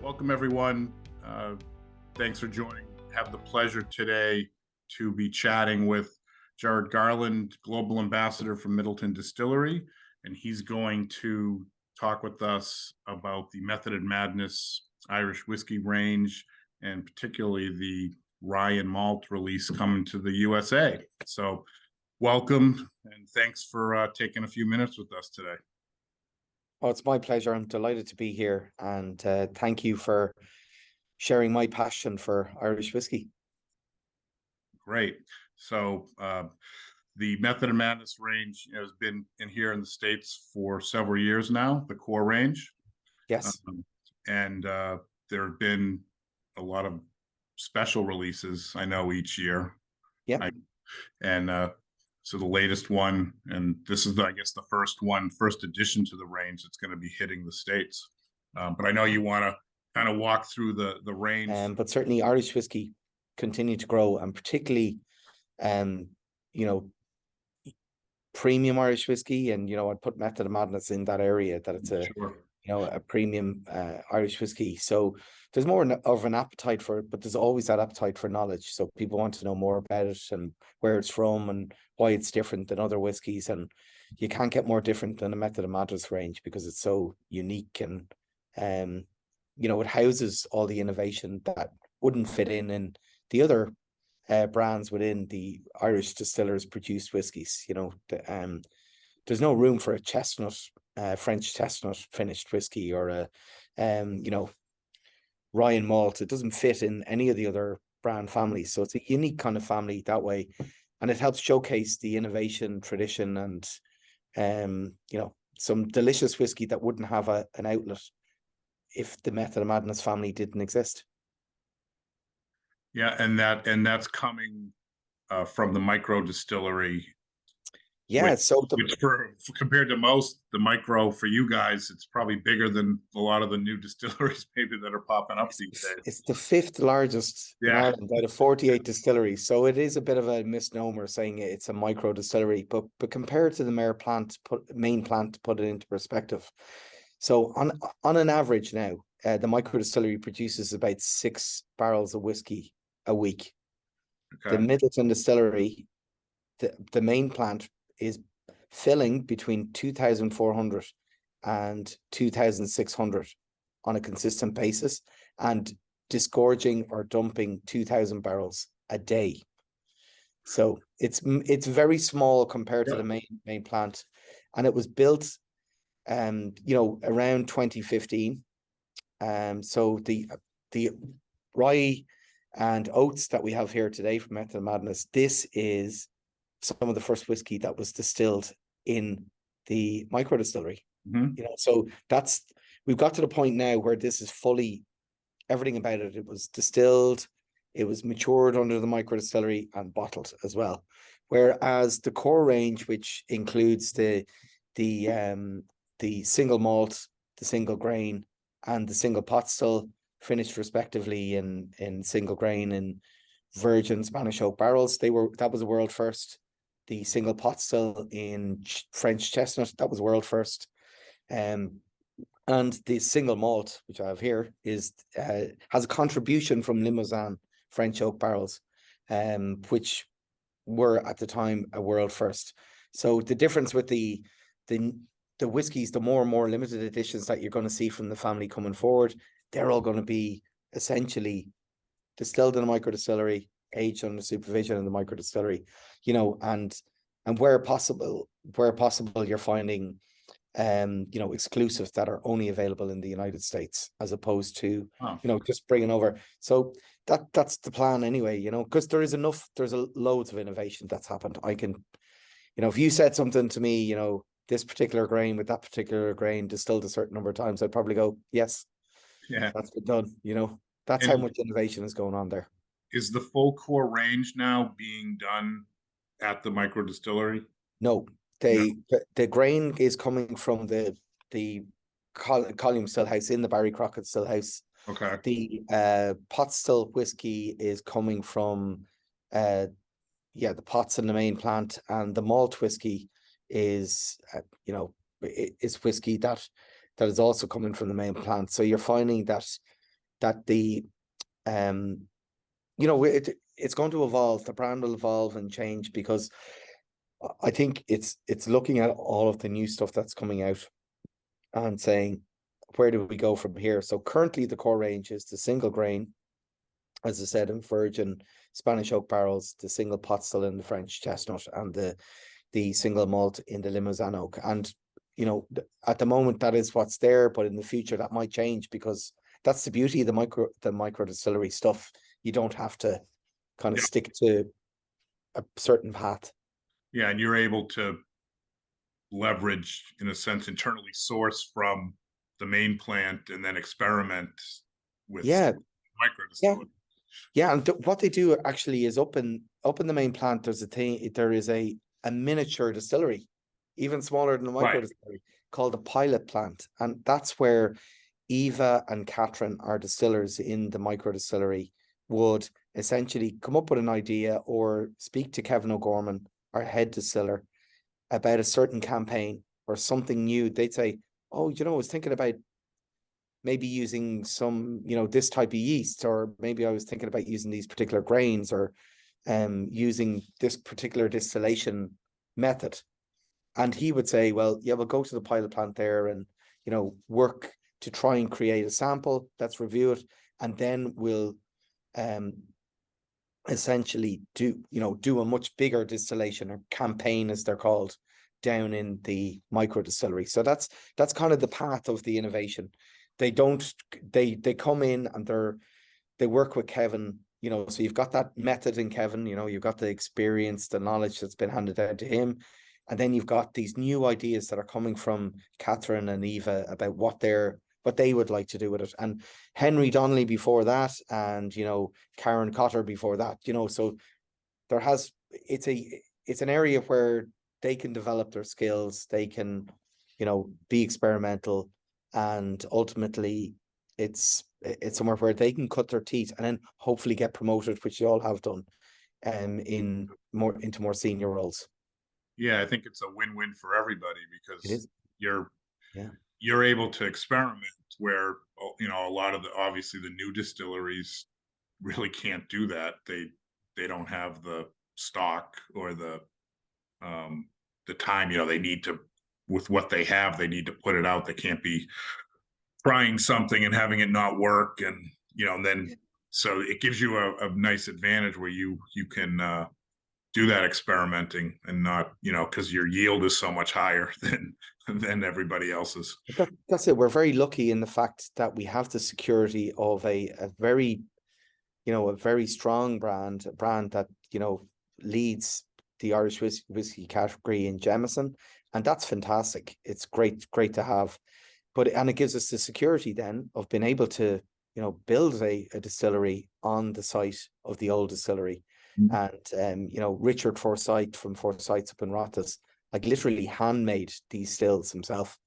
Welcome, everyone. Thanks for joining. Have the pleasure today to be chatting with Ger Garland, Global Ambassador from Middleton Distillery, and he's going to talk with us about the Method and Madness Irish whiskey range, and particularly the rye and malt release coming to the USA. So welcome, and thanks for taking a few minutes with us today. Oh, it's my pleasure. I'm delighted to be here, and thank you for sharing my passion for Irish whiskey. Great. So the Method and Madness range has been in here in the States for several years now, the core range. Yes. And there have been a lot of special releases, I know, each year. Yeah. So the latest one, and this is, I guess, the first addition to the range that's going to be hitting the States. But I know you want to kind of walk through the range. But certainly Irish whiskey continue to grow, and particularly, premium Irish whiskey. And, I'd put Method and Madness in that area, that it's a premium Irish whiskey. So there's more of an appetite for it, but there's always that appetite for knowledge. So people want to know more about it and where it's from and why it's different than other whiskies. And you can't get more different than a Method and Madness range because it's so unique, and it houses all the innovation that wouldn't fit in the other brands within the Irish Distillers produced whiskies. There's no room for a chestnut, French chestnut finished whiskey, or a rye and malt. It doesn't fit in any of the other brand families. So it's a unique kind of family that way, and it helps showcase the innovation, tradition, and some delicious whiskey that wouldn't have an outlet if the Method and Madness family didn't exist. Yeah, and that's coming from the micro distillery. Yeah, which compared to most, the micro for you guys, it's probably bigger than a lot of the new distilleries maybe that are popping up these days. It's the fifth largest in Ireland out of 48 distilleries. So it is a bit of a misnomer saying it's a micro distillery, but compared to the main plant, to put it into perspective. So on an average now, the micro distillery produces about 6 barrels of whiskey a week. Okay. The Middleton distillery, the main plant, is filling between 2,400 and 2,600 on a consistent basis, and disgorging or dumping 2,000 barrels a day. So it's very small compared to the main plant, and it was built around 2015. So the rye and oats that we have here today from Method and Madness, this is some of the first whiskey that was distilled in the micro distillery. Mm-hmm. So we've got to the point now where this is fully, everything about it. It was distilled, it was matured under the micro distillery, and bottled as well. Whereas the core range, which includes the single malt, the single grain, and the single pot still, finished respectively in single grain and virgin Spanish oak barrels, that was a world first. The single pot still in French chestnut, that was world first. And the single malt, which I have here, has a contribution from Limousin French oak barrels, which were at the time a world first. So the difference with the whiskies, the more and more limited editions that you're going to see from the family coming forward, they're all going to be essentially distilled in a micro distillery, aged under supervision in the micro distillery, and where possible, you're finding exclusives that are only available in the United States, as opposed to just bringing over. So that's the plan anyway, because there's loads of innovation that's happened. I can, if you said something to me, this particular grain with that particular grain distilled a certain number of times, I'd probably go, yes, that's been done. That's how much innovation is going on there. Is the full core range now being done at the micro distillery? No, the grain is coming from the Column Still House in the Barry Crockett Still House. Okay. The pot still whiskey is coming from the pots in the main plant, and the malt whiskey is is whiskey that is also coming from the main plant. So you're finding that that the it's going to evolve. The brand will evolve and change, because I think it's looking at all of the new stuff that's coming out and saying, where do we go from here? So currently the core range is the single grain, as I said, in virgin Spanish oak barrels, the single pot still in the French chestnut, and the single malt in the Limousin oak. And at the moment that is what's there, but in the future that might change, because that's the beauty of the micro distillery stuff. You don't have to kind of stick to a certain path. Yeah, and you're able to leverage, in a sense, internally source from the main plant and then experiment with micro distillery. Yeah, and what they do actually is up in the main plant, there is a miniature distillery, even smaller than the micro distillery, called a pilot plant. And that's where Eva and Catherine, our distillers in the micro distillery, would essentially come up with an idea or speak to Kevin O'Gorman, our head distiller, about a certain campaign or something new. They'd say, oh, I was thinking about maybe using some, this type of yeast, or maybe I was thinking about using these particular grains, or using this particular distillation method. And he would say, well, yeah, we'll go to the pilot plant there and, work to try and create a sample. Let's review it. And then we'll essentially do a much bigger distillation, or campaign as they're called, down in the micro distillery. So that's kind of the path of the innovation. They come in and they work with Kevin, so you've got that method in Kevin, you've got the experience, the knowledge that's been handed down to him. And then you've got these new ideas that are coming from Catherine and Eva about what they would like to do with it. And Henry Donnelly before that, and, Karen Cotter before that, so it's an area where they can develop their skills. They can, be experimental, and ultimately it's somewhere where they can cut their teeth and then hopefully get promoted, which you all have done, into more senior roles. Yeah, I think it's a win-win for everybody, because you're Yeah. able to experiment where, a lot of obviously the new distilleries really can't do that. They don't have the stock or the time, they need to, with what they have, they need to put it out. They can't be trying something and having it not work. And, and then, so it gives you a nice advantage where you can do that experimenting, and not, because your yield is so much higher than everybody else's. That's it. We're very lucky in the fact that we have the security of a very, a very strong brand, a brand that, leads the Irish whiskey category in Jameson. And that's fantastic. It's great to have. And it gives us the security then of being able to, build a distillery on the site of the old distillery. And, Richard Forsyth from Forsyth's up in Rothes, like, literally handmade these stills himself.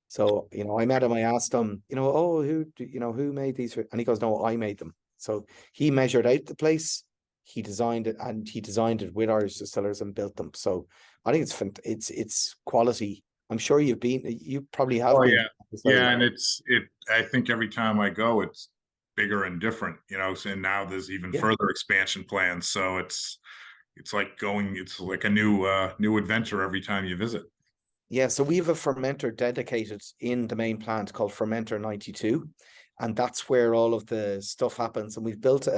So, I met him, I asked him, who made these? And he goes, no, I made them. So he measured out the place, he designed it, and he designed it with Irish Distillers and built them. So I think it's quality. I'm sure you probably have been. Yeah. And I think every time I go, it's bigger and different, and now there's even further expansion plans. So it's like a new adventure every time you visit. Yeah, so we have a fermenter dedicated in the main plant called Fermenter 92, and that's where all of the stuff happens. And we've built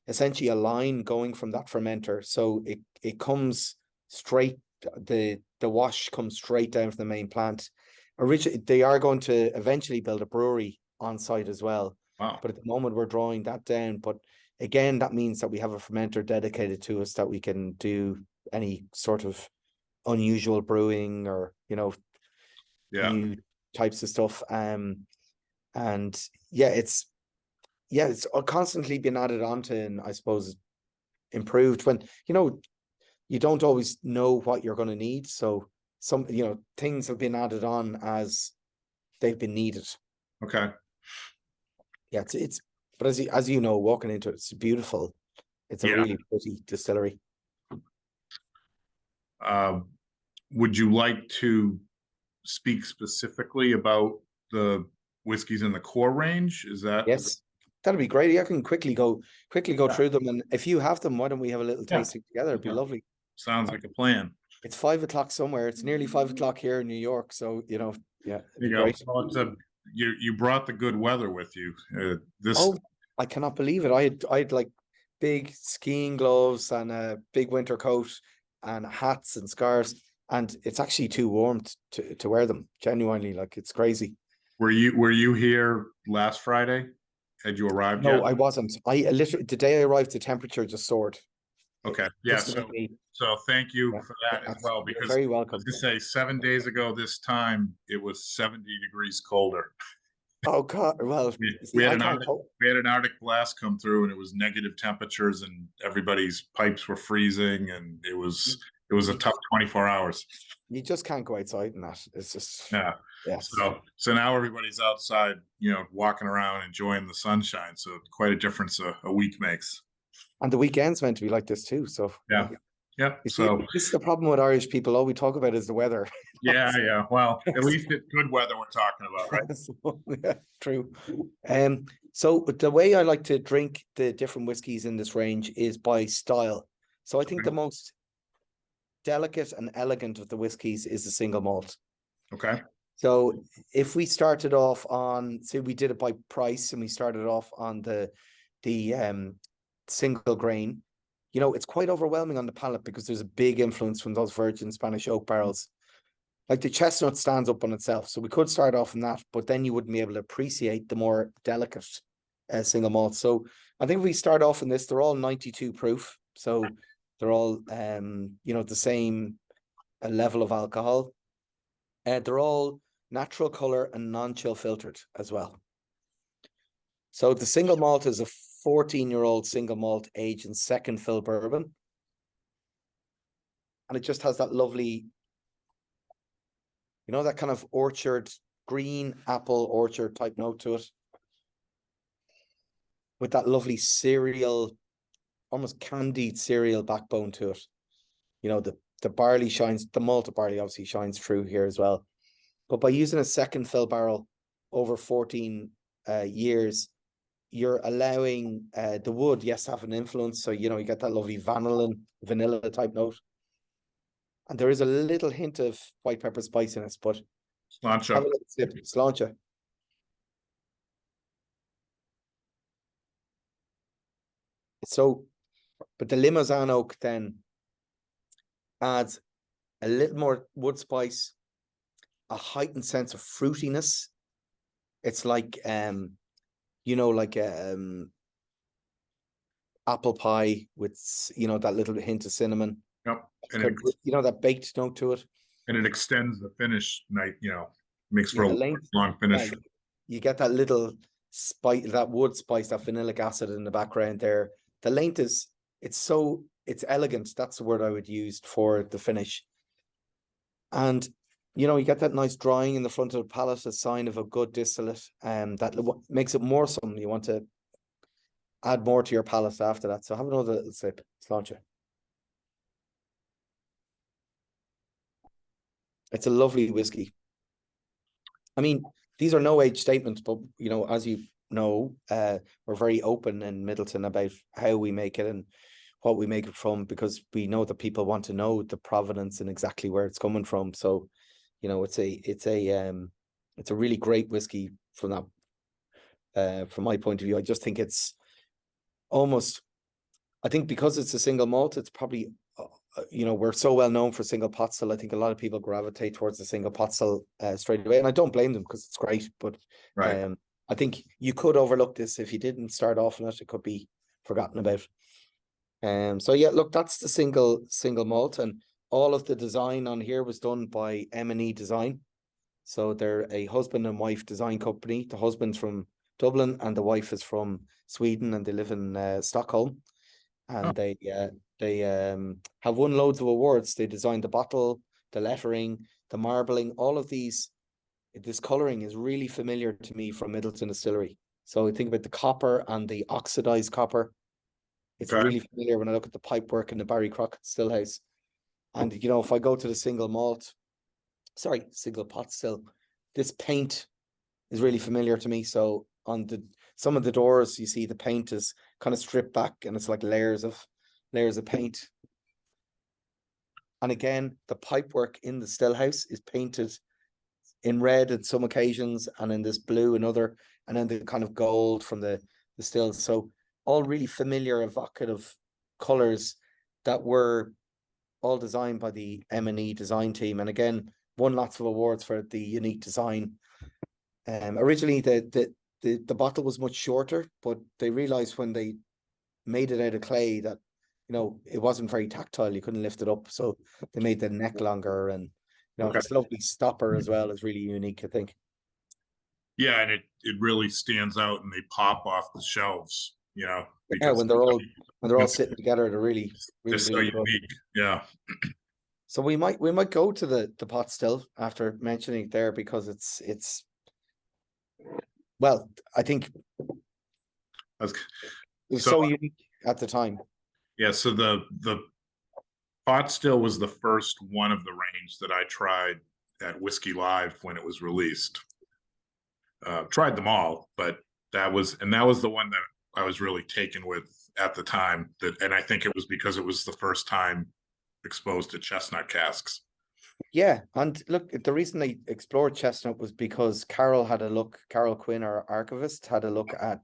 essentially a line going from that fermenter, so it comes straight. The wash comes straight down from the main plant. Originally, they are going to eventually build a brewery on site as well. Wow. But at the moment, we're drawing that down. But again, that means that we have a fermenter dedicated to us, that we can do any sort of unusual brewing, or new types of stuff. And it's constantly been added on to, and I suppose improved when you don't always know what you're going to need. So some things have been added on as they've been needed. Okay. Yeah, but as you know, walking into it, it's beautiful. It's a really pretty distillery. Would you like to speak specifically about the whiskeys in the core range? Is that? Yes. That'd be great. I can quickly go Yeah. through them. And if you have them, why don't we have a little Yeah. tasting together? It'd be Yeah. lovely. Sounds like a plan. It's 5 o'clock somewhere. It's nearly 5 o'clock here in New York. So, yeah, it'd be great. Well, you brought the good weather with you. This Oh, I cannot believe it. I had like big skiing gloves and a big winter coat and hats and scarves. And it's actually too warm to wear them. Genuinely, like it's crazy. were you here last Friday? Had you arrived No, yet? I wasn't. I literally the day I arrived, the temperature just soared. Okay. Yeah. Just to make me, So thank you yeah, for that as that's, well, you're because very I welcome. was gonna say 7 days ago this time it was 70 degrees colder. Oh God, well, We, see, we had I an can't Arctic, cope. we had an Arctic blast come through, and it was negative temperatures, and everybody's pipes were freezing, and it was a You tough 24 hours. you just can't go outside in that. It's just, Yeah. yes. So now everybody's outside, walking around enjoying the sunshine. So quite a difference a week makes. And the weekend's meant to be like this too. So Yeah. Yeah. you see, So this is the problem with Irish people. All we talk about is the weather. yeah. Well, at least it's good weather we're talking about, right? So, yeah, true. So the way I like to drink the different whiskies in this range is by style. So I think the most delicate and elegant of the whiskies is the single malt. Okay. So if we started off on, say we did it by price and we started off on the single grain, it's quite overwhelming on the palate because there's a big influence from those virgin Spanish oak barrels. Like the chestnut stands up on itself. So we could start off on that, but then you wouldn't be able to appreciate the more delicate single malt. So I think if we start off in this, they're all 92 proof. So they're all, the same level of alcohol. They're all natural color and non-chill filtered as well. So the single malt is a 14-year-old single malt aged in second fill bourbon. And it just has that lovely, that kind of orchard, green apple orchard type note to it. With that lovely cereal, almost candied cereal backbone to it. The barley shines, the malted barley obviously shines through here as well. But by using a second fill barrel over 14 years, you're allowing the wood, yes, to have an influence. So, you get that lovely vanilla type note. And there is a little hint of white pepper spiciness, but Sláinte. have a little sip. Sláinte. So, but the Limousin oak then adds a little more wood spice, a heightened sense of fruitiness. It's like like apple pie with that little hint of cinnamon. Yep. And that baked note to it. And it extends the finish night, makes for Yeah, a long finish. Yeah, you get that little spice, that wood spice, that vanillic acid in the background there. The length is, it's elegant. That's the word I would use for the finish. And you get that nice drying in the front of the palate, a sign of a good distillate, that makes it more something you want to add more to your palate after that. So have another little sip. Sláinte. It's a lovely whiskey. I mean, these are no age statements, but as you know, we're very open in Midleton about how we make it and what we make it from, because we know that people want to know the provenance and exactly where it's coming from. So, it's a really great whiskey from that, from my point of view. I just think it's almost, I think because it's a single malt, it's probably, we're so well known for single pot still. I think a lot of people gravitate towards the single pot still straight away, and I don't blame them because it's great. But right. I think you could overlook this if you didn't start off in it. It could be forgotten about. So yeah, look, that's the single malt, and all of the design on here was done by M&E Design. So they're a husband and wife design company. The husband's from Dublin and the wife is from Sweden, and they live in Stockholm. And they have won loads of awards. They designed the bottle, the lettering, the marbling, all of these. This coloring is really familiar to me from Midleton Distillery. So I think about the copper and the oxidized copper. It's really familiar when I look at the pipework in the Barry Crockett Stillhouse. And if I go to the single pot still, this paint is really familiar to me. So on the some of the doors, you see the paint is kind of stripped back, and it's like layers of paint. And again, the pipework in the still house is painted in red at some occasions, and in this blue and other, and then the kind of gold from the stills. So all really familiar, evocative colors that were all designed by the M&E design team. And again, won lots of awards for the unique design. Originally, the bottle was much shorter, but they realized when they made it out of clay that, you know, it wasn't very tactile. You couldn't lift it up. So they made the neck longer, and, you know, this lovely stopper as well is really unique, I think. Yeah, and it really stands out, and they pop off the shelves, you know. Yeah, when they're all sitting together, they're really so really unique. Yeah. So we might go to the pot still after mentioning it there, because it's well, I think it was so unique at the time. Yeah, so the pot still was the first one of the range that I tried at Whiskey Live when it was released. Tried them all, but that was the one that I was really taken with at the time. And I think it was because it was the first time exposed to chestnut casks. Yeah, and look, the reason they explored chestnut was because Carol Quinn, our archivist, had a look at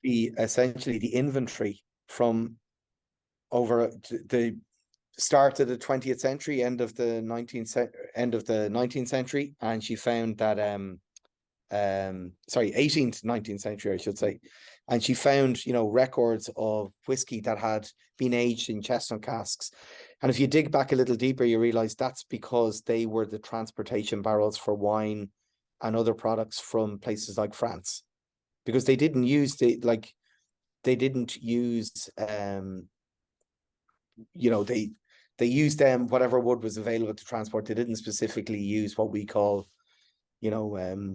essentially the inventory from over the start of the 20th century, end of the 19th century, and she found that 18th, 19th century, I should say. And she found, you know, records of whiskey that had been aged in chestnut casks. And if you dig back a little deeper, you realize that's because they were the transportation barrels for wine and other products from places like France, because they didn't use you know, they used whatever wood was available to transport. They didn't specifically use what we call, you know,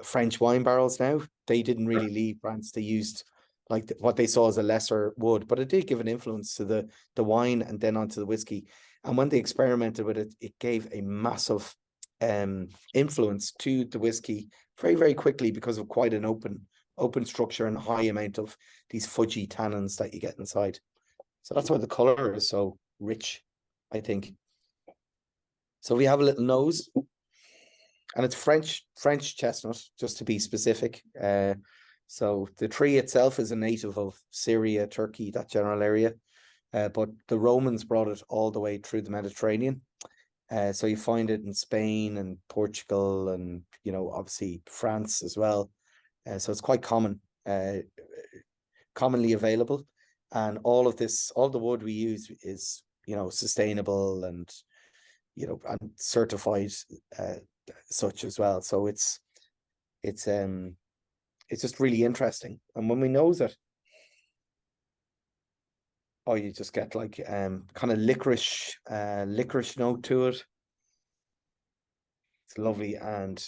French wine barrels now. They didn't really leave France. They used like what they saw as a lesser wood, but it did give an influence to the wine and then onto the whiskey. And when they experimented with it, it gave a massive influence to the whiskey very, very quickly, because of quite an open structure and high amount of these fudgy tannins that you get inside. So that's why the color is so rich, I think. So we have a little nose, and it's French chestnut, just to be specific. So the tree itself is a native of Syria, Turkey, that general area. But the Romans brought it all the way through the Mediterranean. So you find it in Spain and Portugal, and, you know, obviously France as well. So it's quite common, commonly available. And all the wood we use is, you know, sustainable and, you know, and certified such as well. So it's just really interesting. And when we nose it, oh, you just get like kind of licorice note to it. It's lovely, and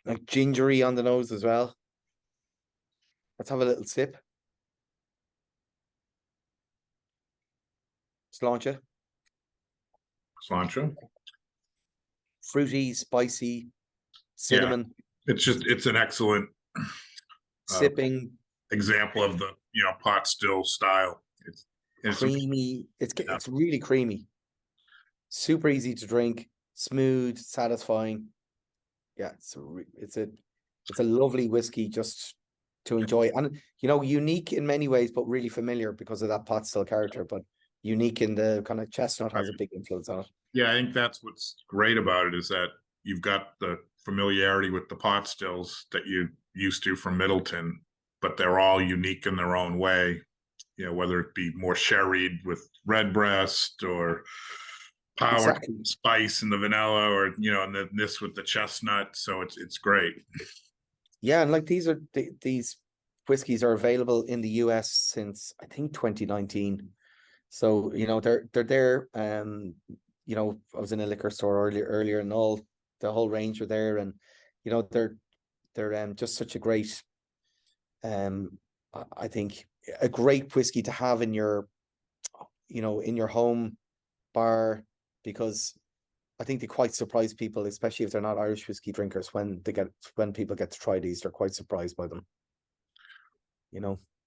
like gingery on the nose as well. Let's have a little sip. Sláinte. Fruity, spicy, cinnamon. Yeah. It's an excellent sipping example of the, you know, pot still style. It's creamy. It's really creamy. Super easy to drink, smooth, satisfying. Yeah, it's a lovely whiskey just to enjoy, and, you know, unique in many ways, but really familiar because of that pot still character. But unique in the kind of chestnut has a big influence on it. Yeah, I think that's what's great about it, is that you've got the familiarity with the pot stills that you used to from Middleton, but they're all unique in their own way. You know, whether it be more sherried with redbreast, or power spice in the vanilla, or, you know, and then this with the chestnut. So it's great. Yeah, and like these whiskeys are available in the US since, I think, 2019. So, you know, they're there. You know, I was in a liquor store earlier, and the whole range are there, and, you know, they're just such a great, I think, a great whiskey to have in your, you know, in your home bar, because I think they quite surprise people, especially if they're not Irish whiskey drinkers. When people get to try these, they're quite surprised by them.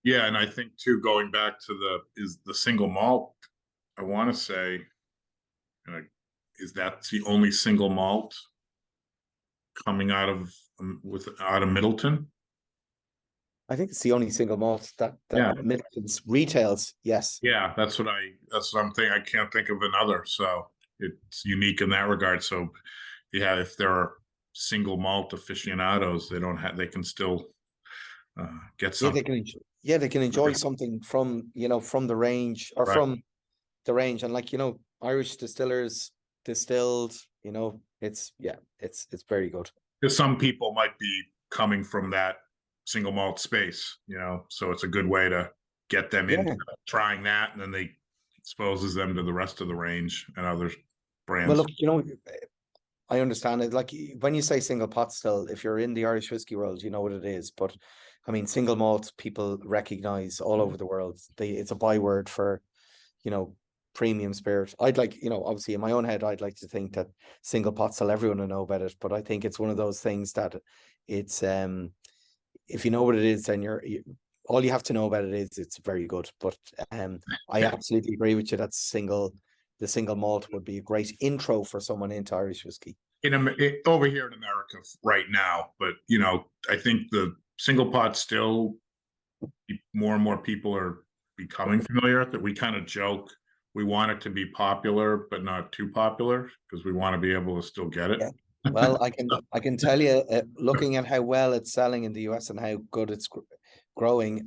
Yeah, and I think too, going back to the single malt, I want to say, is that the only single malt coming out of Middleton? I think it's the only single malt that Yeah. Middleton's retails. Yes. Yeah, that's what I'm thinking. I can't think of another, so it's unique in that regard. So, yeah, if there are single malt aficionados, they can still get Yeah, something. they can enjoy something from the range or Right. from the range, and Irish Distillers distilled. It's very good. Because some people might be coming from that single malt space, so it's a good way to get them into trying that, and then they exposes them to the rest of the range and other brands. Well, look, I understand it. Like when you say single pot still, if you're in the Irish whiskey world, you know what it is. But I mean, single malt people recognize all over the world. It's a byword for, premium spirit. I'd like, obviously in my own head, I'd like to think that single pot still everyone will know about it. But I think it's one of those things that it's if you know what it is, then all you have to know about it is it's very good. But I absolutely agree with you that the single malt would be a great intro for someone into Irish whiskey. Over here in America right now, but I think the single pot still, more and more people are becoming familiar with it. We kind of joke we want it to be popular, but not too popular, because we want to be able to still get it. Yeah. Well, I can tell you, looking at how well it's selling in the US and how good it's growing,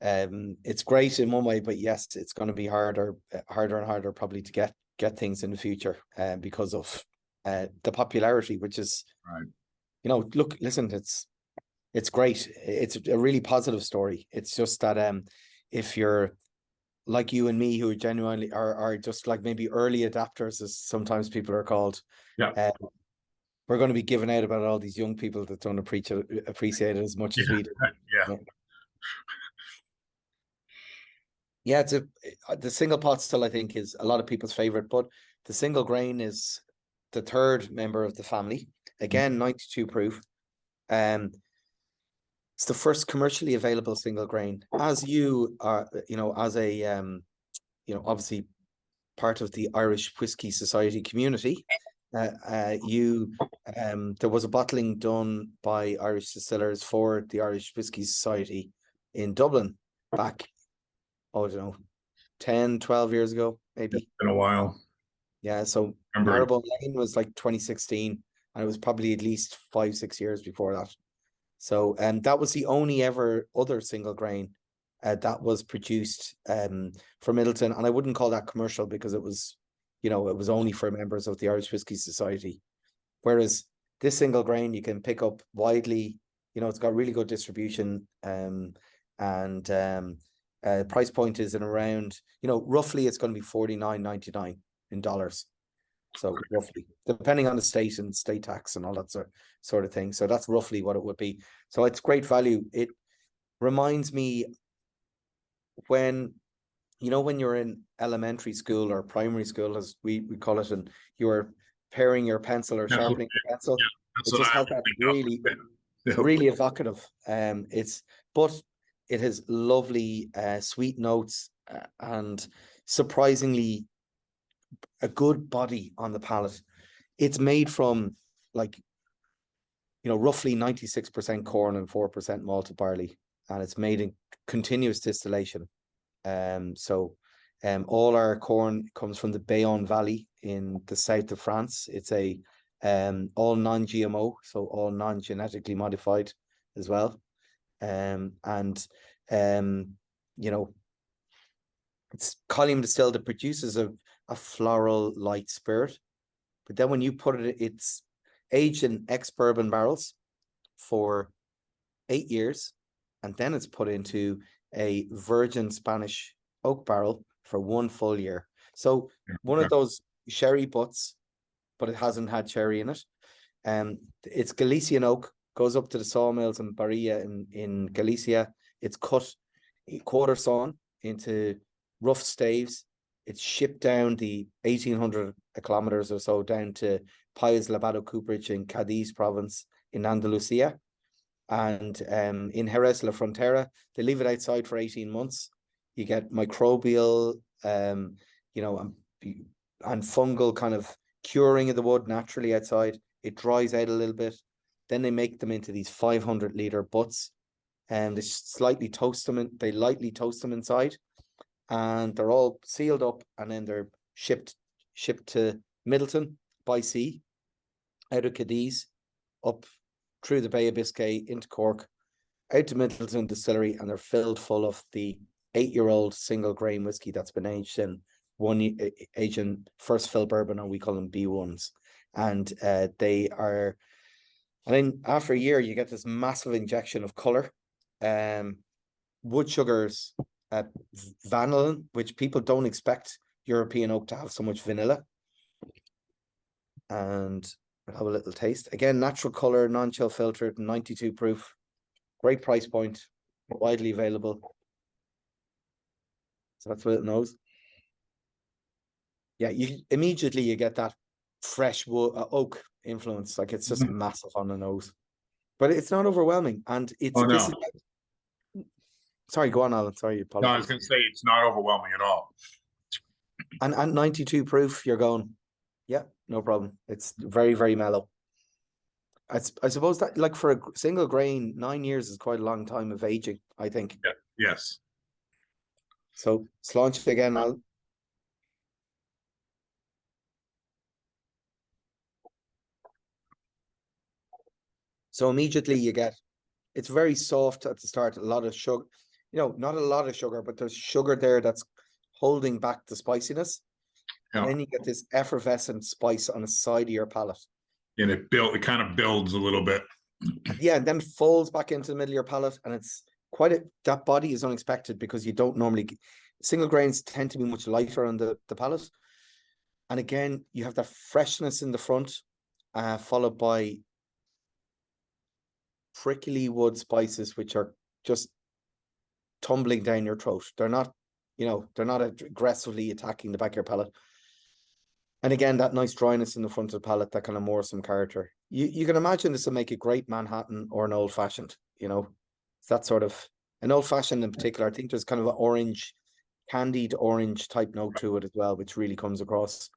it's great in one way, but yes, it's going to be harder and harder probably to get things in the future, because of the popularity, which is right. Look, listen, it's great. It's a really positive story. It's just that if you're like you and me, who genuinely are just like maybe early adapters, as sometimes people are called, we're going to be giving out about all these young people that don't appreciate it as much as we do. Yeah, it's the single pot still, I think, is a lot of people's favorite, but the single grain is the third member of the family. Again, 92 proof. It's the first commercially available single grain. As you are, as a obviously part of the Irish Whiskey Society community, there was a bottling done by Irish Distillers for the Irish Whiskey Society in Dublin back, I don't know, 10, 12 years ago, maybe. It's been a while. Yeah, so Marylebone Lane was like 2016, and it was probably at least 5-6 years before that. So that was the only other single grain that was produced for Middleton, and I wouldn't call that commercial because it was, it was only for members of the Irish Whiskey Society. Whereas this single grain you can pick up widely, it's got really good distribution, and price point is in around, roughly it's going to be $49.99 in dollars. So roughly, depending on the state and state tax and all that sort of thing. So that's roughly what it would be. So it's great value. It reminds me when you're in elementary school or primary school, as we call it, and you were paring your pencil or sharpening your pencil. It just has that really evocative. But it has lovely sweet notes and surprisingly a good body on the palate. It's made from roughly 96% corn and 4% malted barley, and it's made in continuous distillation. All our corn comes from the Bayonne Valley in the south of France. It's all non-GMO, so all non-genetically modified as well. It's column distilled. It produces a floral light spirit, but then when you put it's aged in ex-bourbon barrels for 8 years, and then it's put into a virgin Spanish oak barrel for 1 full year. So one of those sherry butts, but it hasn't had sherry in it. It's Galician oak, goes up to the sawmills in Barilla in Galicia. It's cut quarter sawn into rough staves. It's shipped down the 1800 kilometers or so down to País Lavado Cooperage in Cádiz province in Andalusia. And in Jerez La Frontera, they leave it outside for 18 months. You get microbial, you know, and fungal kind of curing of the wood naturally outside. It dries out a little bit. Then they make them into these 500-liter butts, and they lightly toast them inside, and they're all sealed up, and then they're shipped to Middleton by sea, out of Cadiz, up through the Bay of Biscay into Cork, out to Middleton Distillery, and they're filled full of the 8-year-old single grain whiskey that's been aged in first fill bourbon, or we call them B1s. And they are, and then after a year, you get this massive injection of color, wood sugars, vanillin, which people don't expect European oak to have so much vanilla. And I'll have a little taste. Again, natural color, non-chill filtered, 92 proof, great price point, widely available. So that's what it knows. Yeah, you immediately get that fresh wood, oak influence. Like, it's just massive on the nose, but it's not overwhelming. And it's sorry, go on, Alan. Sorry, no, I was going to say it's not overwhelming at all. And 92 proof, you're going, yeah, no problem. It's very, very mellow. I suppose that, like, for a single grain, 9 years is quite a long time of aging, I think. Yeah. Yes. So let's launch it again, Alan. So immediately you get, it's very soft at the start, a lot of sugar, you know, not a lot of sugar, but there's sugar there that's holding back the spiciness. Yeah. And then you get this effervescent spice on the side of your palate. And it kind of builds a little bit. Yeah, and then folds back into the middle of your palate, and it's that body is unexpected, because you don't normally, single grains tend to be much lighter on the palate. And again, you have that freshness in the front, followed by prickly wood spices, which are just tumbling down your throat. They're not, you know, they're not aggressively attacking the back of your palate. And again, that nice dryness in the front of the palate, that kind of more some character. You can imagine this will make a great Manhattan or an old fashioned, you know, that sort of, an old fashioned in particular. I think there's kind of an orange, candied orange type note to it as well, which really comes across.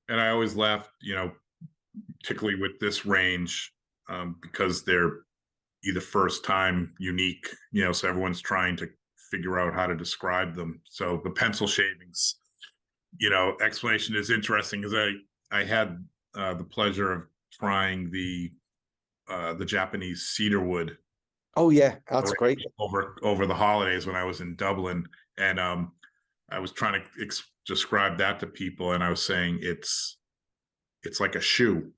And I always laugh, you know, particularly with this range, because they're either first time, unique, you know, so everyone's trying to figure out how to describe them. So the pencil shavings, you know, explanation is interesting, because I had the pleasure of trying the Japanese cedarwood. Oh yeah, that's great. Over the holidays when I was in Dublin, and I was trying to describe that to people, and I was saying it's like a shoe,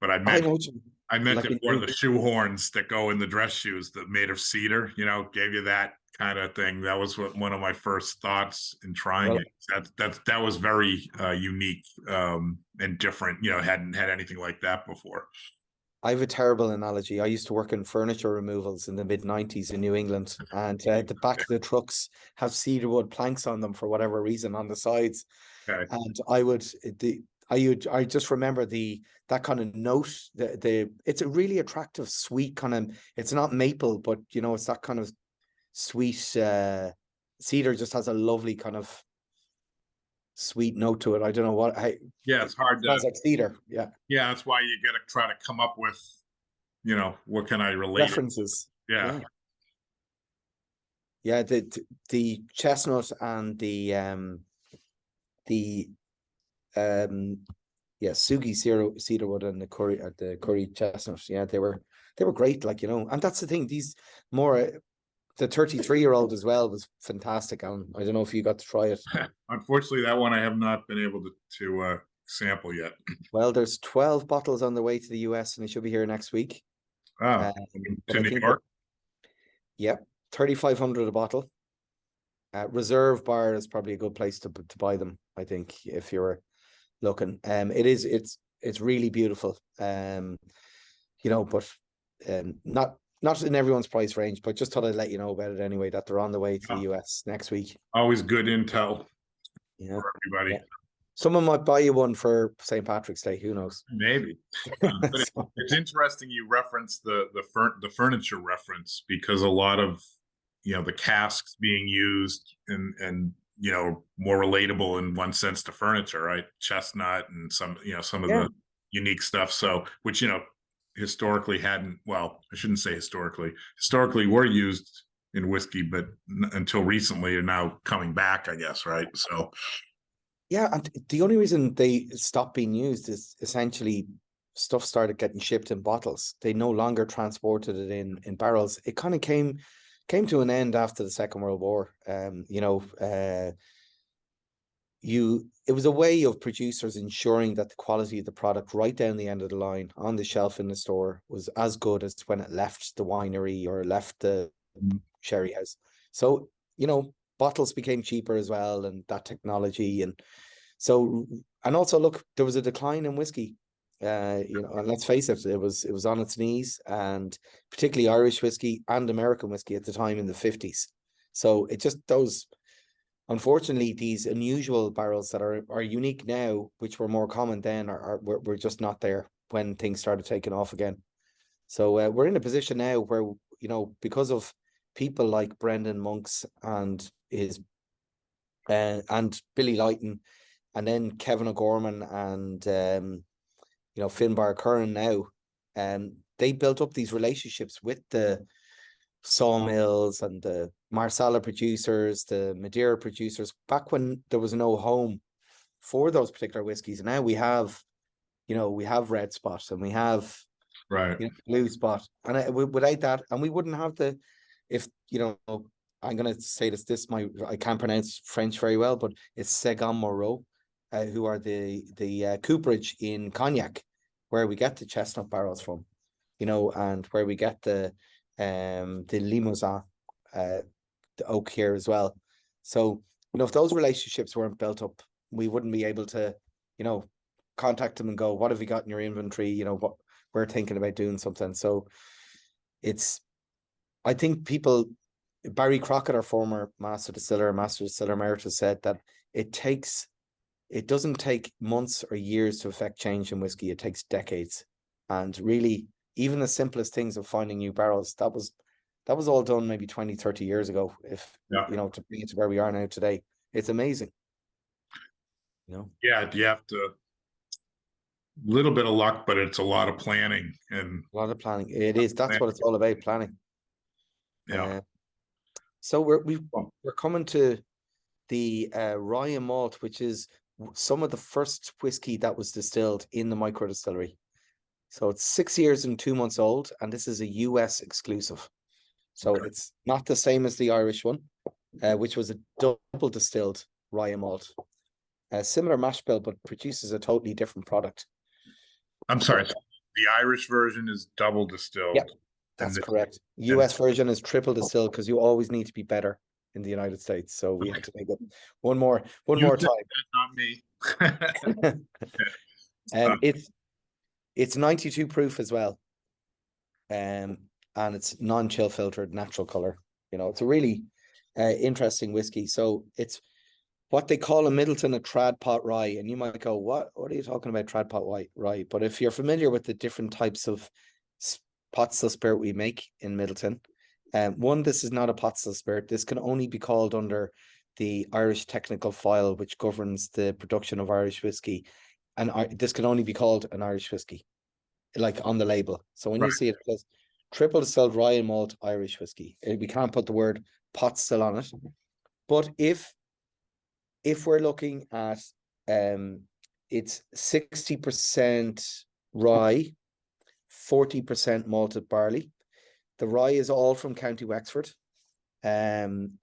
but I meant like it more the shoe horns that go in the dress shoes that made of cedar, you know, gave you that kind of thing. That was one of my first thoughts in trying it. That was very unique and different. You know, hadn't had anything like that before. I have a terrible analogy. I used to work in furniture removals in the mid-90s in New England, and the back of the trucks have cedarwood planks on them for whatever reason on the sides. Okay. And I just remember that kind of note. It's a really attractive, sweet kind of. It's not maple, but you know, it's that kind of sweet. Cedar just has a lovely kind of sweet note to it. I don't know what. Yeah, it's hard. It sounds like cedar. Yeah. Yeah, that's why you got to try to come up with, you know, what can I relate references. Yeah. Yeah, the chestnut and the Sugi cedarwood and the curry chestnut. Yeah, they were great. Like, you know, and that's the thing. These more. The 33-year-old as well was fantastic, Alan. I don't know if you got to try it. Unfortunately, that one I have not been able to sample yet. Well, there's 12 bottles on the way to the US, and it should be here next week. To New York? Yep, 3,500 a bottle. Reserve Bar is probably a good place to buy them, I think, if you're looking. It's really beautiful. You know, but not in everyone's price range, but just thought I'd let you know about it anyway, that they're on the way to the US next week. Always good intel for everybody. Yeah. Someone might buy you one for St. Patrick's Day. Who knows? Maybe. But So, it's interesting you reference the furniture reference, because a lot of, the casks being used and more relatable in one sense to furniture, right? Chestnut and some of yeah, the unique stuff. So which historically hadn't, well, I shouldn't say historically were used in whiskey, but until recently are now coming back, I guess, right? So yeah. And the only reason they stopped being used is essentially stuff started getting shipped in bottles. They no longer transported it in barrels. It kind of came to an end after the Second World War. It was a way of producers ensuring that the quality of the product right down the end of the line on the shelf in the store was as good as when it left the winery or left the sherry house. So, bottles became cheaper as well, and that technology. And so, and also look, there was a decline in whiskey. And let's face it, it was on its knees, and particularly Irish whiskey and American whiskey at the time in the 50s. So it just those, unfortunately, these unusual barrels that are unique now, which were more common then, were just not there when things started taking off again. So we're in a position now where, because of people like Brendan Monks and his and Billy Lighton, and then Kevin O'Gorman and Finbar Curran now, they built up these relationships with the sawmills and the Marsala producers, the Madeira producers, back when there was no home for those particular whiskies. And now we have Red Spot, and we have right. Blue Spot, and without that, and we wouldn't have I'm going to say I can't pronounce French very well, but it's Segan Moreau, who are the cooperage in Cognac, where we get the chestnut barrels from, and where we get the Limousin, the oak here as well. So, if those relationships weren't built up, we wouldn't be able to, contact them and go, what have you got in your inventory? What we're thinking about doing something. So I think Barry Crockett, our former master distiller emeritus, said that it doesn't take months or years to affect change in whiskey. It takes decades. And really, even the simplest things of finding new barrels, that was all done maybe 20, 30 years ago. If, to bring it to where we are now today, it's amazing. Yeah, you have to, little bit of luck, but it's a lot of planning and a lot of planning. It is. That's what it's all about, planning. Yeah. So we're coming to the rye and malt, which is some of the first whiskey that was distilled in the micro distillery. So it's 6 years and 2 months old, and this is a US exclusive. So it's not the same as the Irish one, which was a double distilled rye and malt. A similar mash bill, but produces a totally different product. I'm sorry, the Irish version is double distilled. Yeah, that's correct. US version is triple distilled, because you always need to be better in the United States. So we had to make it one more time. Not me. It's 92 proof as well. And it's non-chill filtered, natural color. It's a really interesting whiskey. So it's what they call in Middleton a trad pot rye. And you might go, what are you talking about, trad pot rye? But if you're familiar with the different types of pot still spirit we make in Middleton, this is not a pot still spirit. This can only be called under the Irish technical file, which governs the production of Irish whiskey. And this can only be called an Irish whiskey, like on the label. So when you see it says triple distilled rye and malt Irish whiskey, we can't put the word pot still on it. But if we're looking at it's 60% rye, 40% malted barley. The rye is all from County Wexford, and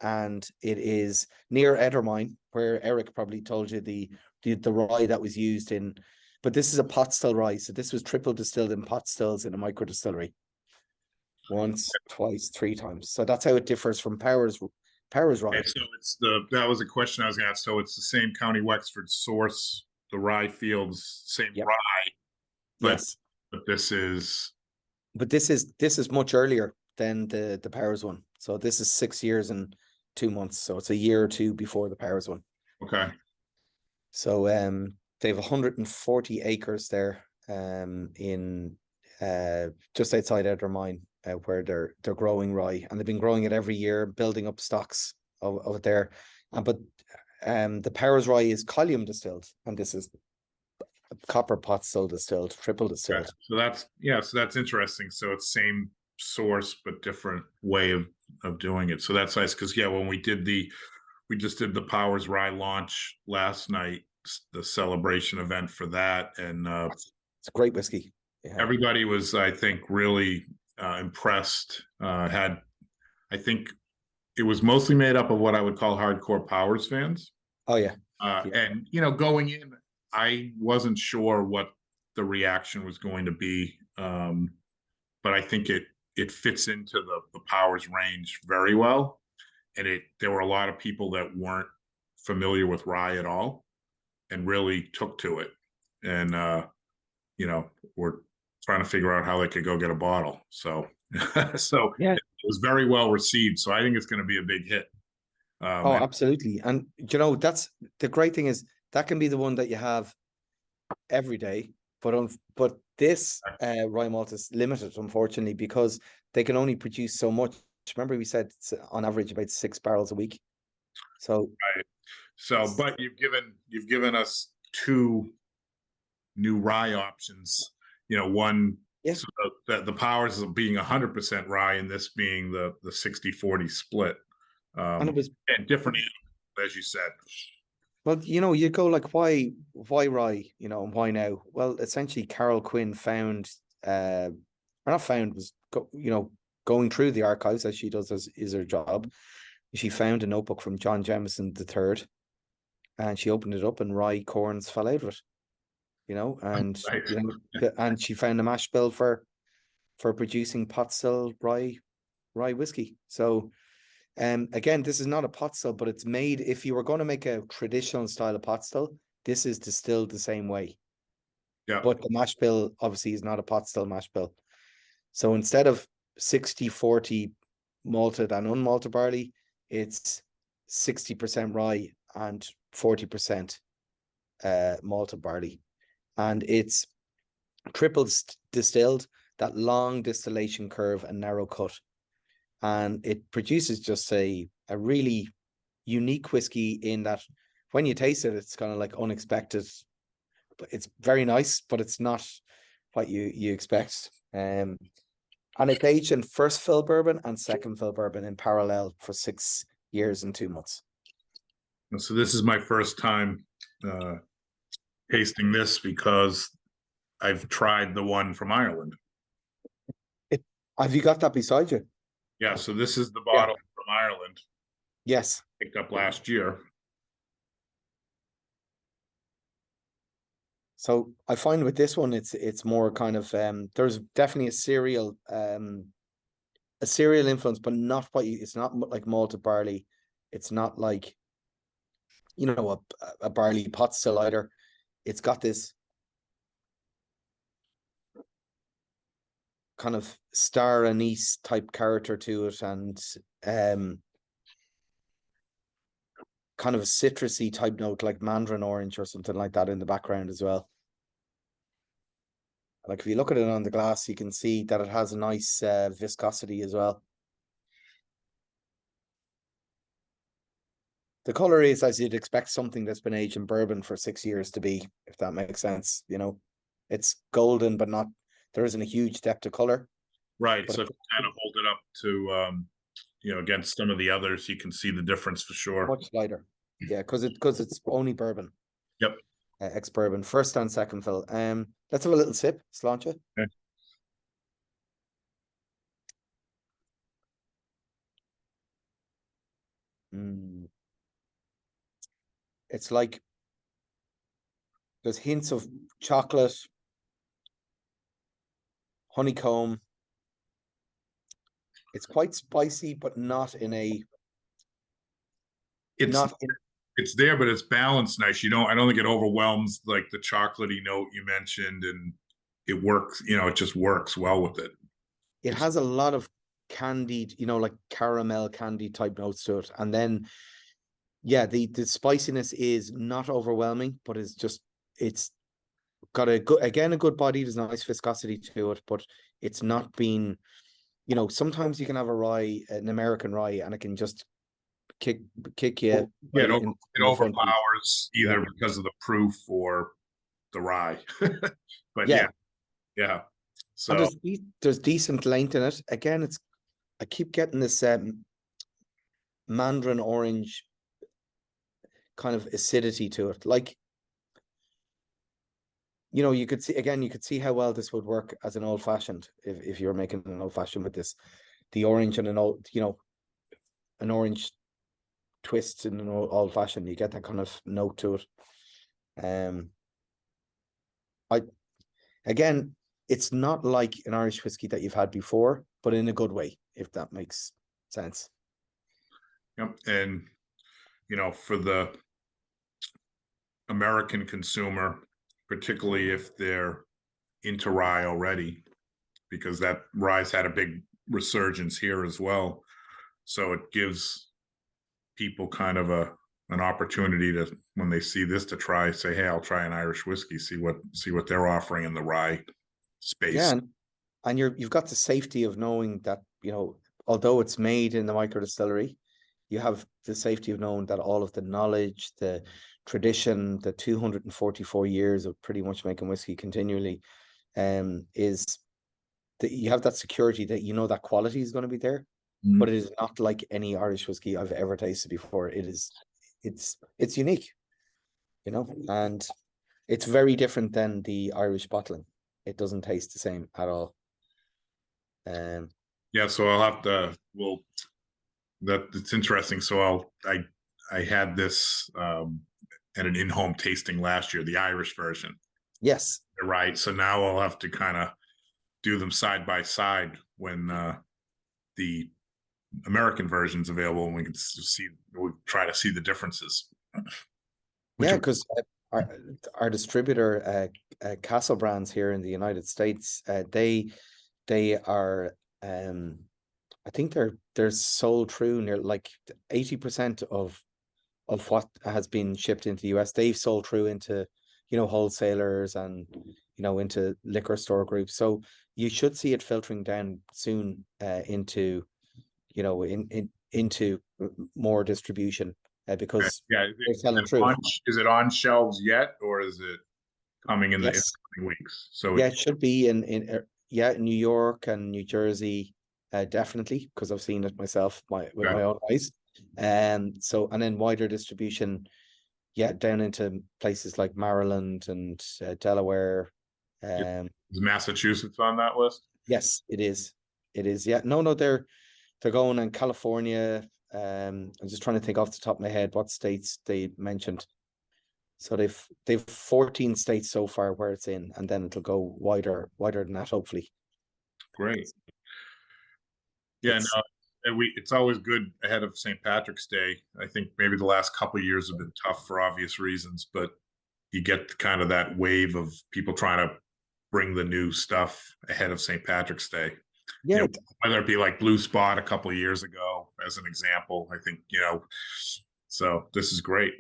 it is near Ettermine, where Eric probably told you the rye that was used in. But this is a pot still rye, so this was triple distilled in pot stills in a micro distillery. Once, twice, 3 times. So that's how it differs from Powers rye. So that was a question I was going to ask. So it's the same County Wexford source, the rye fields, same rye, but yes. But this is much earlier than the Powers one. So this is 6 years and 2 months. So it's a year or two before the Powers one. Okay. So they have 140 acres there in just outside Eddermine, where they're growing rye, and they've been growing it every year, building up stocks of it there. But the Powers rye is column distilled, and this is copper pot still distilled, triple distilled. Yeah, so that's interesting. So it's same source but different way of doing it. So that's nice because when we just did the Powers Rye launch last night, the celebration event for that, and it's a great whiskey. Yeah. Everybody was, I think, really impressed. I think it was mostly made up of what I would call hardcore Powers fans. Oh yeah. And going in, I wasn't sure what the reaction was going to be, but I think it fits into the Powers range very well. And there were a lot of people that weren't familiar with rye at all and really took to it. And, we're trying to figure out how they could go get a bottle. So, it was very well received. So I think it's going to be a big hit. Absolutely. And, that's the great thing is that can be the one that you have every day. But this rye malt is limited, unfortunately, because they can only produce so much. Remember, we said it's on average about 6 barrels a week. So, right. So, but you've given us 2 new rye options. One, so the Powers of being 100% rye, and this being the 60-40 split. And it was different, as you said. Well, you go like, why rye? And why now? Well, essentially, Carol Quinn going through the archives, as she does, is her job. She found a notebook from John Jameson III, and she opened it up, and rye corns fell out of it. And right. And she found a mash bill for producing pot still rye whiskey. So, again, this is not a pot still, but it's made. If you were going to make a traditional style of pot still, this is distilled the same way. Yeah. But the mash bill obviously is not a pot still mash bill. So instead of 60-40 malted and unmalted barley, it's 60% rye and 40% malted barley. And it's triple distilled, that long distillation curve and narrow cut. And it produces just a really unique whiskey in that when you taste it, it's kind of like unexpected. But it's very nice, but it's not what you expect. And it's aged in first fill bourbon and second fill bourbon in parallel for 6 years and 2 months. So this is my first time tasting this because I've tried the one from Ireland. Have you got that beside you? Yeah, so this is the bottle from Ireland. Yes. Picked up last year. So I find with this one, it's more kind of there's definitely a cereal influence, but not it's not like malted barley. It's not like a barley pot still either. It's got this kind of star anise type character to it, and kind of a citrusy type note like mandarin orange or something like that in the background as well. Like if you look at it on the glass, you can see that it has a nice viscosity as well. The color is as you'd expect something that's been aged in bourbon for 6 years to be, if that makes sense. It's golden, but not, there isn't a huge depth of color. Right. But so if you kind of hold it up to, against some of the others, you can see the difference for sure. Much lighter. Yeah, because it's only bourbon. Yep. Ex-bourbon, first and second fill. Let's have a little sip, Sláinte. Okay. It's like there's hints of chocolate, honeycomb. It's quite spicy, but not in a. It's there, but it's balanced nice. I don't think it overwhelms like the chocolatey note you mentioned, and it works. It just works well with it. It has a lot of candied, like caramel candy type notes to it, and then yeah, the spiciness is not overwhelming, but it's got a good body. There's nice viscosity to it, but it's not been, sometimes you can have an American rye, and it can just kick you Yeah, right it in the front teeth. overpowers either because of the proof or the rye. But Yeah. yeah. And So there's decent length in it. Again, I keep getting this mandarin orange kind of acidity to it. Like, you could see how well this would work as an old fashioned if you're making an old fashioned with this. The orange and an orange twist in an old fashioned, you get that kind of note to it. Again, it's not like an Irish whiskey that you've had before, but in a good way, if that makes sense. yep. And for the American consumer, particularly if they're into rye already, because that rye's had a big resurgence here as well. So it gives people kind of an opportunity to, when they see this, to say, hey, I'll try an Irish whiskey, see what they're offering in the rye space. Yeah, and you've got the safety of knowing that, although it's made in the micro distillery, you have the safety of knowing that all of the knowledge, the tradition, the 244 years of pretty much making whiskey continually, is that you have that security that that quality is going to be there. Mm-hmm. But it is not like any Irish whiskey I've ever tasted before. It's unique, and it's very different than the Irish bottling. It doesn't taste the same at all. Yeah, so I'll have to. Well, it's interesting. So I had this at an in-home tasting last year, the Irish version. Yes. Right. So now I'll have to kind of do them side by side when the American version's available, and we'll try to see the differences. Yeah, because our distributor, Castle Brands here in the United States, they are, I think they're sold through near like 80% of what has been shipped into the US. They've sold through into wholesalers and into liquor store groups. So you should see it filtering down soon into into more distribution because they're selling through. Is it on shelves yet, or is it coming in the coming weeks? So yeah, it should be in New York and New Jersey, definitely, because I've seen it myself with my own eyes. And then wider distribution, down into places like Maryland and Delaware. Is Massachusetts on that list? Yes, it is. It is. Yeah. No, they're going in California. I'm just trying to think off the top of my head what states they mentioned. So they've 14 states so far where it's in, and then it'll go wider than that, hopefully. Great. Yeah, it's always good ahead of St. Patrick's Day. I think maybe the last couple of years have been tough for obvious reasons, but you get kind of that wave of people trying to bring the new stuff ahead of St. Patrick's Day. Yeah, whether it be like Blue Spot a couple of years ago, as an example. I think so this is great.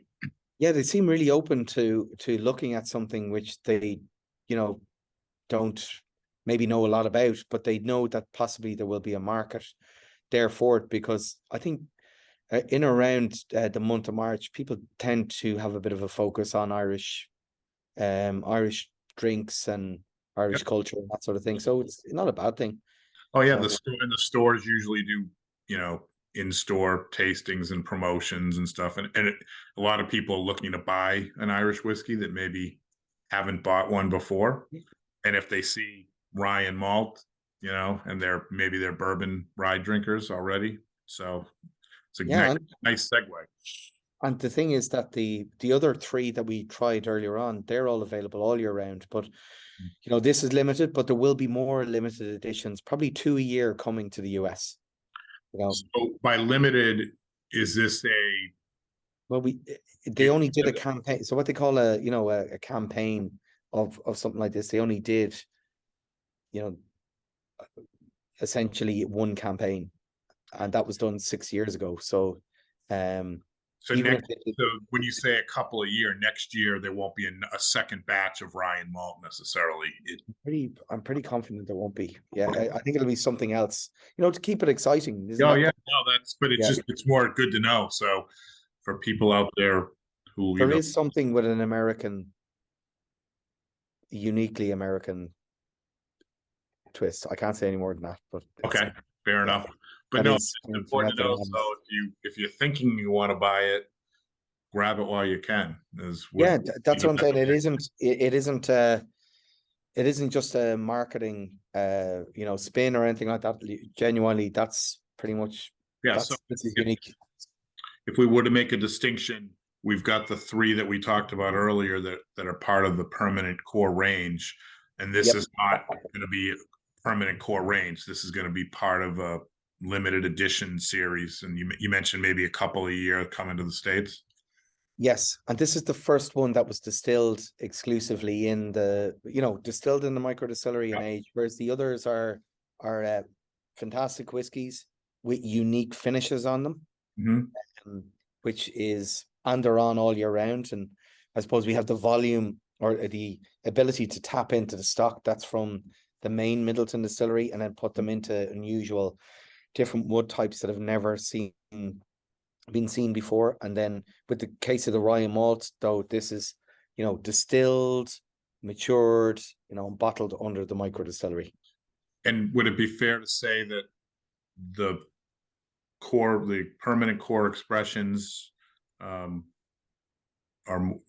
Yeah, they seem really open to looking at something which they, don't maybe know a lot about, but they know that possibly there will be a market there for it, because I think in around the month of March, people tend to have a bit of a focus on Irish drinks and Irish culture and that sort of thing. So it's not a bad thing. Oh yeah, the stores usually do, in-store tastings and promotions and stuff, and a lot of people are looking to buy an Irish whiskey that maybe haven't bought one before, and if they see rye and malt, and they're bourbon rye drinkers already, so it's a nice segue. And the thing is that the other three that we tried earlier on, they're all available all year round. But this is limited, but there will be more limited editions, probably 2 a year, coming to the US. So by limited, is this well, they only did a campaign. So what they call a campaign of something like this, they only did, essentially one campaign, and that was done 6 years ago. So So even next, if they did, so when you say a couple of year, next year there won't be a second batch of Ryan Malt necessarily. I'm pretty confident there won't be. Yeah, Okay. I think it'll be something else, to keep it exciting. Isn't Oh that yeah, no, but it's yeah. just it's more good to know. So for people out there who There is something with an uniquely American twist. I can't say any more than that, but okay, fair yeah, enough. But that no, is it's kind of important to method know. man. So if you're thinking you want to buy it, grab it while you can. Yeah, that's what I'm saying. It isn't just a marketing spin or anything like that. Genuinely, that's pretty much Yeah. So this is unique. if we were to make a distinction, we've got the three that we talked about earlier that are part of the permanent core range, and this Yep. is not going to be a permanent core range. This is going to be part of a limited edition series. And you mentioned maybe a couple a year coming to the States. Yes, and this is the first one that was distilled exclusively in distilled in the micro distillery and aged, whereas the others are fantastic whiskies with unique finishes on them, and they're on all year round. And I suppose we have the volume or the ability to tap into the stock that's from the main Middleton distillery and then put them into unusual different wood types that have never been seen before. And then with the case of the Ryan Malt, though, this is distilled, matured, and bottled under the micro distillery. And would it be fair to say that the permanent core expressions are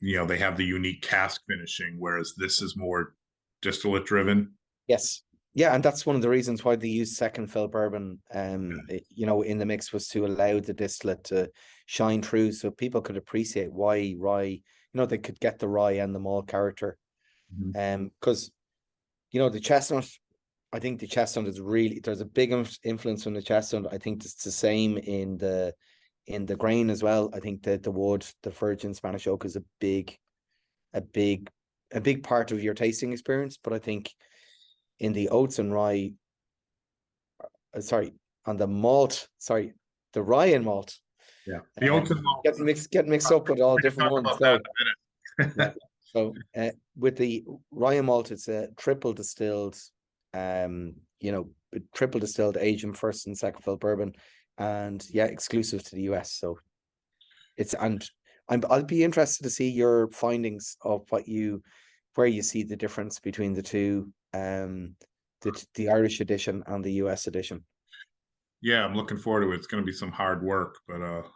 they have the unique cask finishing, whereas this is more distillate driven? Yes. Yeah, and that's one of the reasons why they used second fill bourbon in the mix, was to allow the distillate to shine through so people could appreciate why rye, they could get the rye and the malt character. Because the chestnut, I think the chestnut is really, there's a big influence from the chestnut. I think it's the same in the grain as well. I think that the wood, the virgin Spanish oak, is a big part of your tasting experience. But I think in the oats and rye, on the malt, the rye and malt. Yeah, the oats and malt. Get mixed up with all different ones. So, yeah. So with the rye and malt, it's a triple distilled, triple distilled aged first and second fill bourbon, and exclusive to the US. So I'll be interested to see your findings of where you see the difference between the two, the Irish edition and the US edition. Yeah, I'm looking forward to it. It's going to be some hard work, but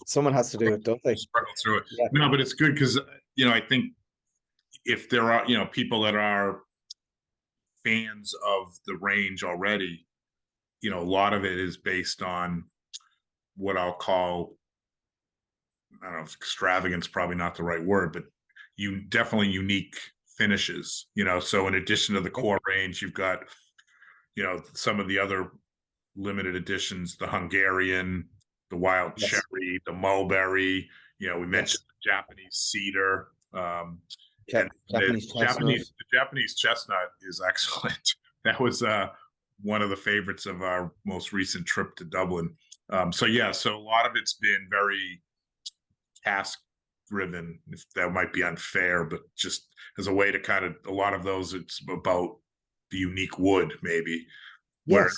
someone has to do it, don't they? Struggle through it. Yeah. No, but it's good because I think if there are people that are fans of the range already, a lot of it is based on what I'll call, I don't know if extravagance, probably not the right word, but definitely unique finishes. So in addition to the core range, you've got some of the other limited editions, the Hungarian, the wild cherry, the mulberry. We mentioned the Japanese cedar. The Japanese chestnut is excellent. That was one of the favorites of our most recent trip to Dublin. So a lot of it's been very cask driven. If that might be unfair, but just as a way to kind of, a lot of those, it's about the unique wood, maybe. Yes.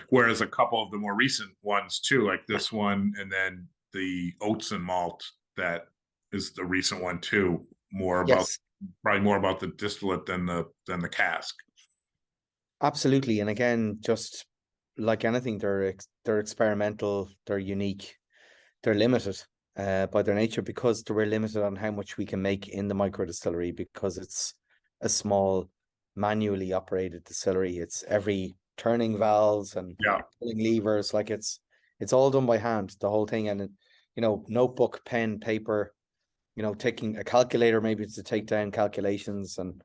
Whereas a couple of the more recent ones too, like this one, and then the oats and malt, that is the recent one too. Probably more about the distillate than the cask. Absolutely, and again, just like anything, they're experimental, they're unique, they're limited by their nature, because we're limited on how much we can make in the micro distillery, because it's a small manually operated distillery. It's every turning valves and pulling levers, like it's all done by hand, the whole thing. And notebook, pen, paper, taking a calculator maybe to take down calculations, and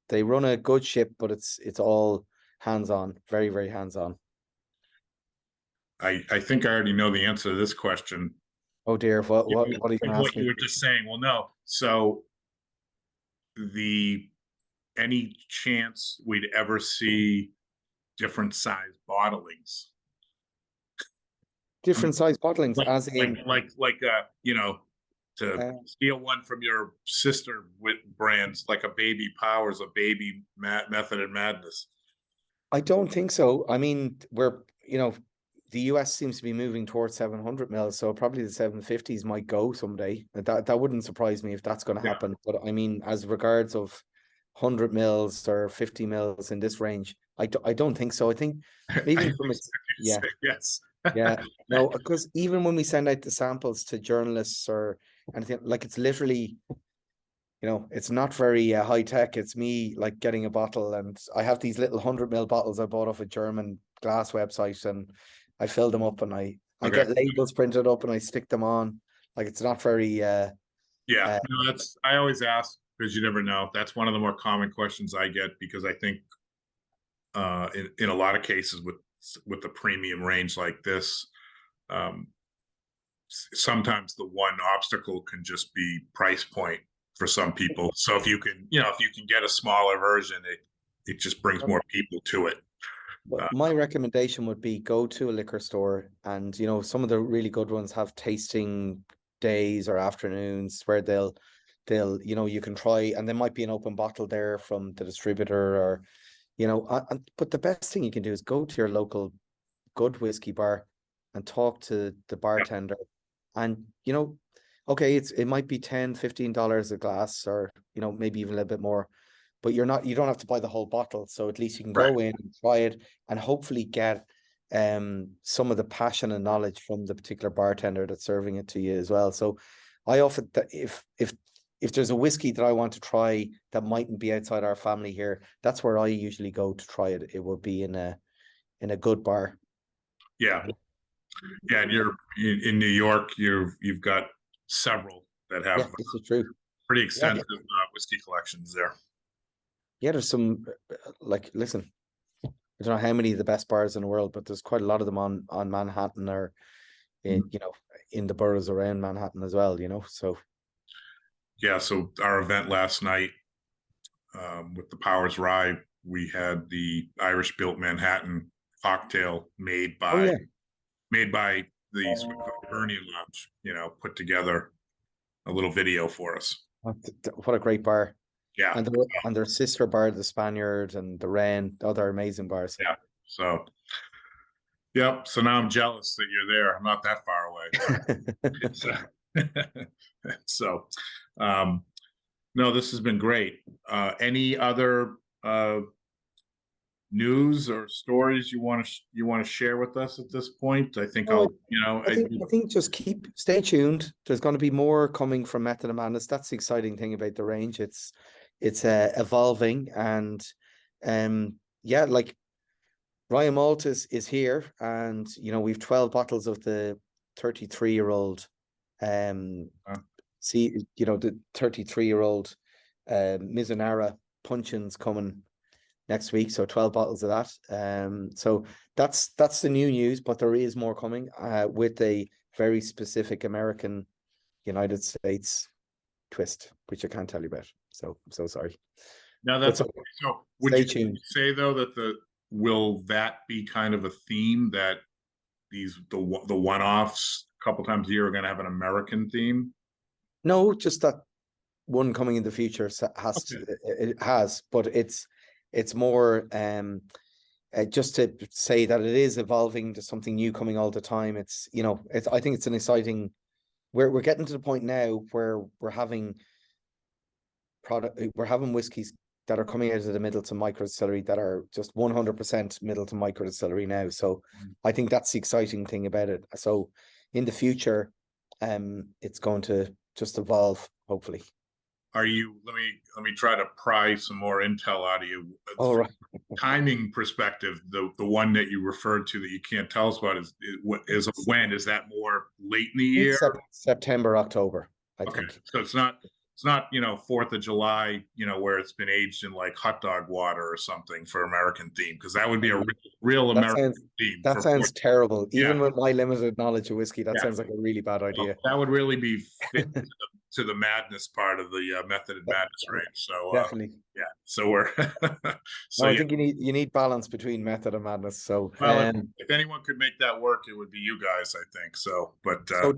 they run a good ship, but it's all hands-on, very, very hands-on. I think I already know the answer to this question. Oh dear, what are you going to ask me? You were just saying. Well, no. So any chance we'd ever see different size bottlings? different size bottlings, as in you know, to steal one from your sister with brands like a Baby Powers, a Baby Method and Madness. I don't think so. I mean, the US seems to be moving towards 700 mils, so probably the 750s might go someday. That wouldn't surprise me if that's going to happen. But I mean, as regards of 100 mils or 50 mils in this range, I don't think so. I think maybe from yes. Yeah, no, because even when we send out the samples to journalists or anything, like, it's literally, it's not very high tech. It's me like getting a bottle, and I have these little 100 ml bottles I bought off a German glass website, and I fill them up, and I get labels printed up and I stick them on. Like, it's not very I always ask because you never know. That's one of the more common questions I get, because I think in a lot of cases with the premium range like this, sometimes the one obstacle can just be price point for some people. So if you can get a smaller version, it just brings more people to it. But my recommendation would be go to a liquor store, and some of the really good ones have tasting days or afternoons where they'll you can try, and there might be an open bottle there from the distributor, or but the best thing you can do is go to your local good whiskey bar and talk to the bartender. And okay, it might be $10-15 a glass, or maybe even a little bit more, but you don't have to buy the whole bottle. So at least you can go in and try it, and hopefully get some of the passion and knowledge from the particular bartender that's serving it to you as well. So I offer that if there's a whiskey that I want to try that mightn't be outside our family here, that's where I usually go to try it. It will be in a good bar. Yeah. And you're in New York. You've got several that have this is true. Pretty extensive whiskey collections there. Yeah, there's some listen, I don't know how many of the best bars in the world, but there's quite a lot of them on Manhattan, or in in the boroughs around Manhattan as well. So yeah. So our event last night with the Powers Rye, we had the Irish Built Manhattan cocktail made by the Burnie Lounge. Put together a little video for us. What a great bar! Yeah, and their sister bar, the Spaniard and the Wren, other amazing bars. Yeah. So, yep. So now I'm jealous that you're there. I'm not that far away. So, no, this has been great. Any other news or stories you want to share with us at this point? I think I think just stay tuned. There's going to be more coming from Method and Madness. That's the exciting thing about the range. It's evolving, and like Ryan Malt is here, and we've 12 bottles of the 33-year-old the 33-year-old Mizunara Puncheons coming next week, so 12 bottles of that. So that's the new news, but there is more coming with a very specific American United States twist, which I can't tell you about. So I'm so sorry. No, that's okay. So would you say though that will that be kind of a theme, that the one-offs a couple times a year are going to have an American theme? No, just that one coming in the future has, but it's more just to say that it is evolving to something new coming all the time. I think it's an exciting. We're getting to the point now where we're having whiskeys that are coming out of the Middleton micro distillery that are just 100% Middleton micro distillery now. So I think that's the exciting thing about it. So in the future, it's going to just evolve, hopefully. Let me try to pry some more intel out of you. All right. Timing perspective, the one that you referred to that you can't tell us about is when? Is that more late in the year? September, October, I think. So it's not 4th of July, where it's been aged in like hot dog water or something for American theme, because that would be a real American theme. That sounds terrible. Even with my limited knowledge of whiskey, that sounds like a really bad idea. That would really be fit to the madness part of the Method and Madness range. So definitely. So we're so No, I yeah. think you need balance between method and madness. So Well, if anyone could make that work, it would be you guys, I think. So, but so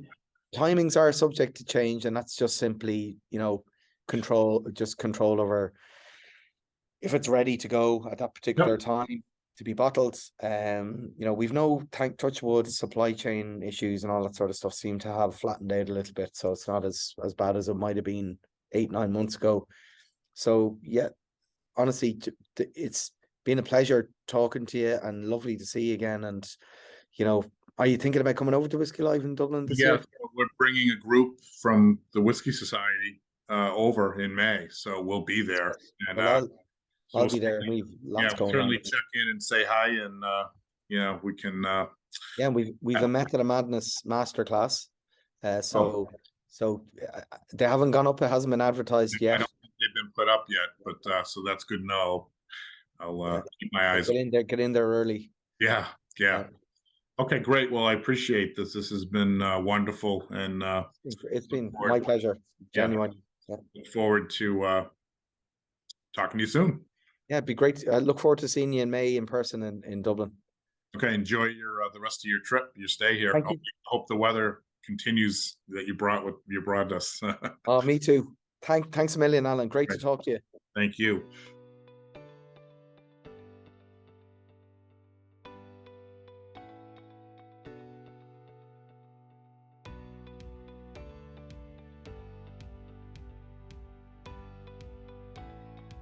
timings are subject to change, and that's just simply, you know, control over if it's ready to go at that particular yep. time to be bottled. You know, we've no touch wood supply chain issues and all that sort of stuff seem to have flattened out a little bit. So it's not as bad as it might have been 8-9 months ago. So yeah, honestly, it's been a pleasure talking to you and lovely to see you again. And, you know, are you thinking about coming over to Whiskey Live in Dublin this year? Yeah, so we're bringing a group from the Whiskey Society over in May, so we'll be there. And Well, so I'll be there. And we've lots we'll going on. certainly check in and say hi, and you know, we can. Yeah, we've a Method of Madness masterclass. So they haven't gone up. It hasn't been advertised I yet. don't think they've been put up yet, but so that's good to know. I'll keep my eyes. Get in there early. Yeah. Okay, great. Well, I appreciate this. This has been wonderful, and it's been my pleasure. Genuine. Yeah. Look forward to talking to you soon. Yeah, it'd be great. I look forward to seeing you in May in person in Dublin. Okay, enjoy your the rest of your trip, your stay here. Hope the weather continues that you brought us. Oh, me too. Thanks a million, Alan. Great to talk to you. Thank you.